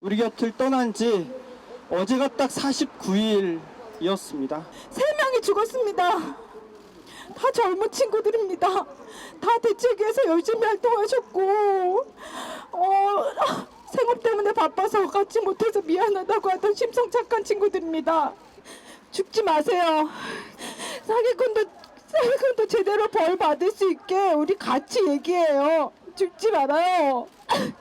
우리 곁을 떠난 지 어제가 딱 49일이었습니다. 3명이 죽었습니다. 다 젊은 친구들입니다. 다 대책위에서 열심히 활동하셨고 생업 때문에 바빠서 같이 못해서 미안하다고 하던 심성 착한 친구들입니다. 죽지 마세요. 사기꾼도 제대로 벌 받을 수 있게 우리 같이 얘기해요. 죽지 말아요.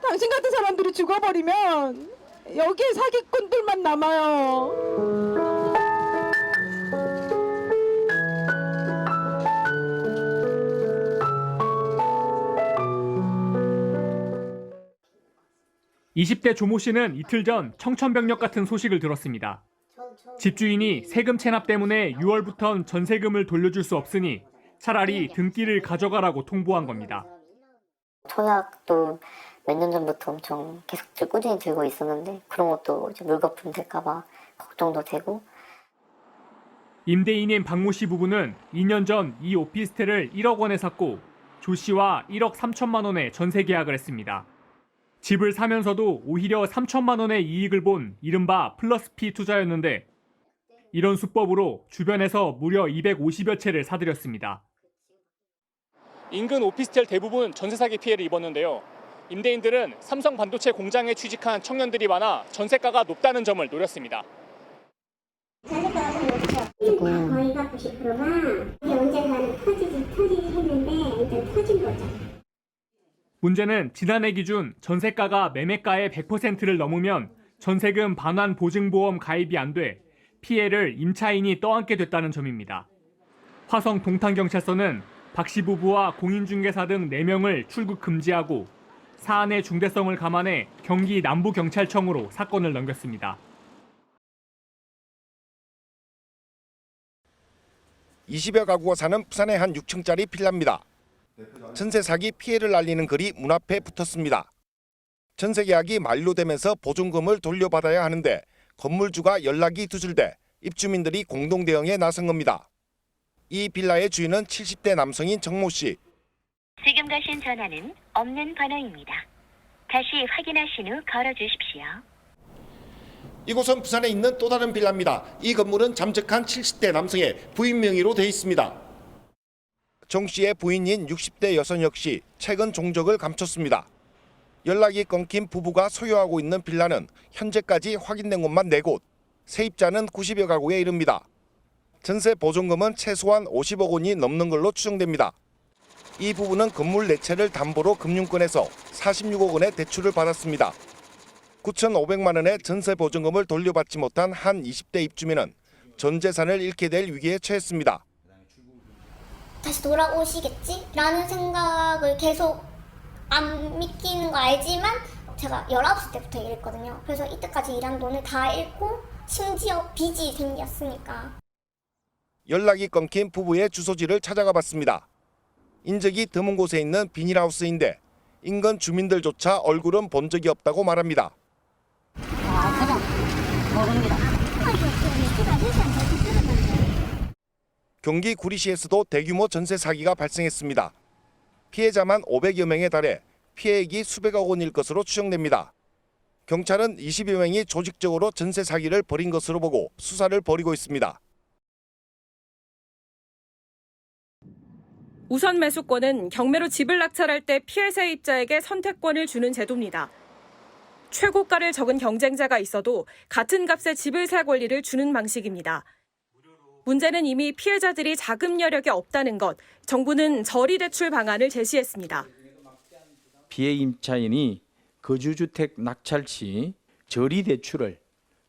당신 같은 사람들이 죽어버리면 여기에 사기꾼들만 남아요. 20대 조모 씨는 이틀 전 청천벽력 같은 소식을 들었습니다. 집주인이 세금 체납 때문에 6월부턴 전세금을 돌려줄 수 없으니 차라리 등기를 가져가라고 통보한 겁니다. 청약도 몇 년 전부터 엄청 계속 꾸준히 들고 있었는데 그런 것도 이제 물거품 될까 봐 걱정도 되고. 임대인인 박모 씨 부부는 2년 전 이 오피스텔을 1억 원에 샀고 조 씨와 1억 3천만 원에 전세 계약을 했습니다. 집을 사면서도 오히려 3천만 원의 이익을 본 이른바 플러스 P 투자였는데 이런 수법으로 주변에서 무려 250여 채를 사들였습니다. 인근 오피스텔 대부분 전세 사기 피해를 입었는데요. 임대인들은 삼성 반도체 공장에 취직한 청년들이 많아 전세가가 높다는 점을 노렸습니다. 전세가가 좀 높죠. 거의가 90%가 언젠가는 터지지 했는데 일단 터진 거죠. 문제는 지난해 기준 전세가가 매매가의 100%를 넘으면 전세금 반환 보증보험 가입이 안 돼 피해를 임차인이 떠안게 됐다는 점입니다. 화성 동탄경찰서는 박 씨 부부와 공인중개사 등 4명을 출국 금지하고 사안의 중대성을 감안해 경기 남부경찰청으로 사건을 넘겼습니다. 20여 가구가 사는 부산의 한 6층짜리 빌라입니다. 전세 사기 피해를 알리는 글이 문 앞에 붙었습니다. 전세 계약이 만료되면서 보증금을 돌려받아야 하는데 건물주가 연락이 두절돼 입주민들이 공동 대응에 나선 겁니다. 이 빌라의 주인은 70대 남성인 정모 씨. 지금 가신 전화는 없는 번호입니다. 다시 확인하신 후 걸어주십시오. 이곳은 부산에 있는 또 다른 빌라입니다. 이 건물은 잠적한 70대 남성의 부인 명의로 돼 있습니다. 정 씨의 부인인 60대 여성 역시 최근 종적을 감췄습니다. 연락이 끊긴 부부가 소유하고 있는 빌라는 현재까지 확인된 곳만 4곳, 세입자는 90여 가구에 이릅니다. 전세 보증금은 최소한 50억 원이 넘는 걸로 추정됩니다. 이 부부는 건물 4채를 담보로 금융권에서 46억 원의 대출을 받았습니다. 9,500만 원의 전세 보증금을 돌려받지 못한 한 20대 입주민은 전 재산을 잃게 될 위기에 처했습니다. 다시 돌아오시겠지? 라는 생각을 계속 안 믿기는 거 알지만 제가 19살 때부터 일했거든요. 그래서 이때까지 일한 돈을 다 잃고 심지어 빚이 생겼으니까. 연락이 끊긴 부부의 주소지를 찾아가 봤습니다. 인적이 드문 곳에 있는 비닐하우스인데 인근 주민들조차 얼굴은 본 적이 없다고 말합니다. 그냥 모릅니다. 경기 구리시에서도 대규모 전세 사기가 발생했습니다. 피해자만 500여 명에 달해 피해액이 수백억 원일 것으로 추정됩니다. 경찰은 20여 명이 조직적으로 전세 사기를 벌인 것으로 보고 수사를 벌이고 있습니다. 우선 매수권은 경매로 집을 낙찰할 때 피해 세입자에게 선택권을 주는 제도입니다. 최고가를 적은 경쟁자가 있어도 같은 값에 집을 살 권리를 주는 방식입니다. 문제는 이미 피해자들이 자금 여력이 없다는 것, 정부는 저리 대출 방안을 제시했습니다. 피해 임차인이 거주주택 낙찰 시 저리 대출을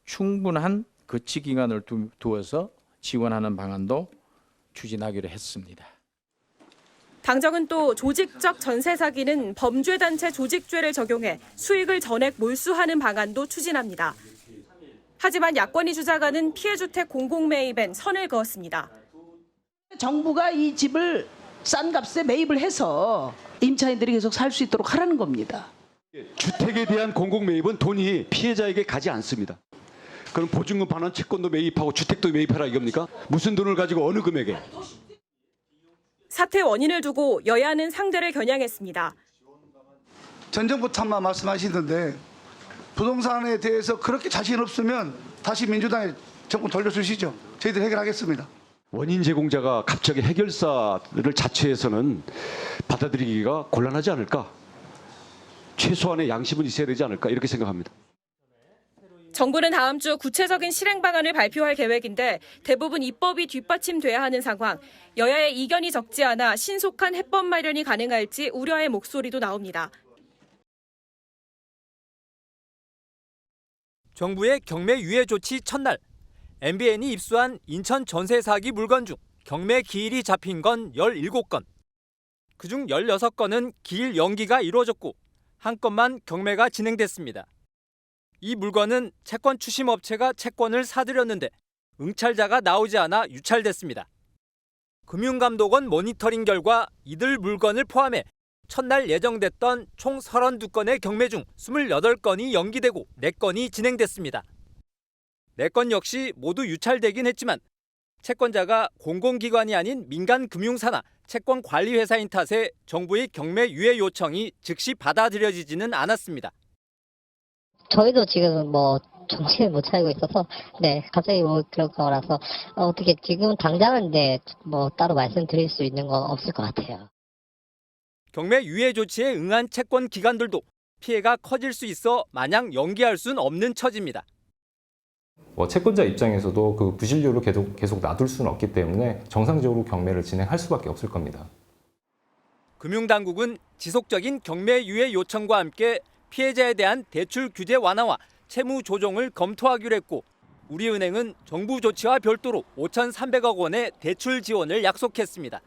충분한 거치 기간을 두어서 지원하는 방안도 추진하기로 했습니다. 당정은 또 조직적 전세 사기는 범죄단체 조직죄를 적용해 수익을 전액 몰수하는 방안도 추진합니다. 하지만 야권이 주장하는 피해주택 공공매입엔 선을 그었습니다. 정부가 이 집을 싼 값에 매입을 해서 임차인들이 계속 살 수 있도록 하라는 겁니다. 주택에 대한 공공매입은 돈이 피해자에게 가지 않습니다. 그럼 보증금 반환 채권도 매입하고 주택도 매입하라 이겁니까? 무슨 돈을 가지고 어느 금액에? 사태 원인을 두고 여야는 상대를 겨냥했습니다. 전 정부 참마 말씀하시던데 부동산에 대해서 그렇게 자신 없으면 다시 민주당에 정권 돌려주시죠. 저희들 해결하겠습니다. 원인 제공자가 갑자기 해결사를 자처해서는 받아들이기가 곤란하지 않을까? 최소한의 양심은 있어야 되지 않을까? 이렇게 생각합니다. 정부는 다음 주 구체적인 실행 방안을 발표할 계획인데 대부분 입법이 뒷받침돼야 하는 상황. 여야의 이견이 적지 않아 신속한 해법 마련이 가능할지 우려의 목소리도 나옵니다. 정부의 경매 유예 조치 첫날, MBN이 입수한 인천 전세 사기 물건 중 경매 기일이 잡힌 건 17건. 그중 16건은 기일 연기가 이루어졌고 한 건만 경매가 진행됐습니다. 이 물건은 채권 추심 업체가 채권을 사들였는데 응찰자가 나오지 않아 유찰됐습니다. 금융감독원 모니터링 결과 이들 물건을 포함해 첫날 예정됐던 총 32건의 경매 중 28건이 연기되고 4건이 진행됐습니다. 4건 역시 모두 유찰되긴 했지만 채권자가 공공기관이 아닌 민간금융사나 채권관리회사인 탓에 정부의 경매 유예 요청이 즉시 받아들여지지는 않았습니다. 저희도 지금 정신을 못 차리고 있어서 갑자기 그럴 거라서 어떻게 지금 당장은 따로 말씀드릴 수 있는 건 없을 것 같아요. 경매 유예 조치에 응한 채권 기관들도 피해가 커질 수 있어 마냥 연기할 수는 없는 처지입니다. 채권자 입장에서도 그 부실료를 계속 놔둘 수는 없기 때문에 정상적으로 경매를 진행할 수밖에 없을 겁니다. 금융당국은 지속적인 경매 유예 요청과 함께 피해자에 대한 대출 규제 완화와 채무 조정을 검토하기로 했고 우리은행은 정부 조치와 별도로 5,300억 원의 대출 지원을 약속했습니다.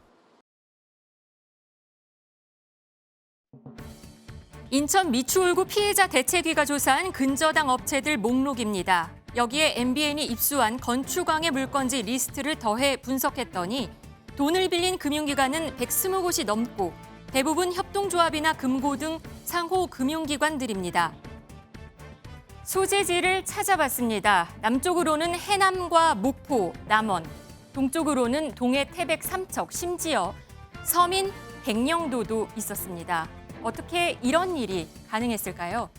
인천 미추홀구 피해자 대책위가 조사한 근저당 업체들 목록입니다. 여기에 MBN이 입수한 건축왕의 물건지 리스트를 더해 분석했더니 돈을 빌린 금융기관은 120곳이 넘고 대부분 협동조합이나 금고 등 상호 금융기관들입니다. 소재지를 찾아봤습니다. 남쪽으로는 해남과 목포, 남원, 동쪽으로는 동해 태백 삼척, 심지어 서민 백령도도 있었습니다. 어떻게 이런 일이 가능했을까요?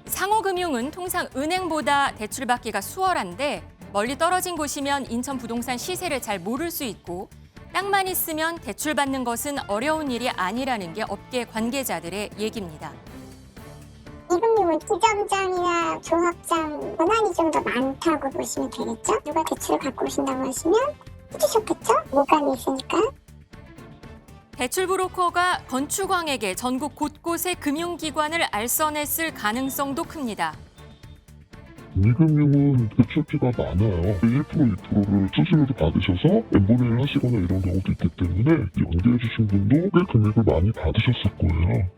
상호금융은 통상 은행보다 대출받기가 수월한데 멀리 떨어진 곳이면 인천 부동산 시세를 잘 모를 수 있고 땅만 있으면 대출받는 것은 어려운 일이 아니라는 게 업계 관계자들의 얘기입니다. 이금융은 기점장이나 조합장 권한이 좀 더 많다고 보시면 되겠죠? 누가 대출을 갖고 오신다고 하시면 해주셨겠죠? 모감이 있으니까. 대출 브로커가 건축왕에게 전국 곳곳의 금융기관을 알선했을 가능성도 큽니다. 이금융은 대출비가 많아요. 1%, 2%를 수수료도 받으셔서 N분의 1 하시거나 이런 경우도 있기 때문에 연계해 주신 분도 꽤 금액을 많이 받으셨을 거예요.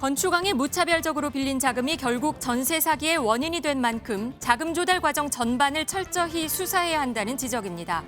건축왕이 무차별적으로 빌린 자금이 결국 전세 사기의 원인이 된 만큼 자금 조달 과정 전반을 철저히 수사해야 한다는 지적입니다.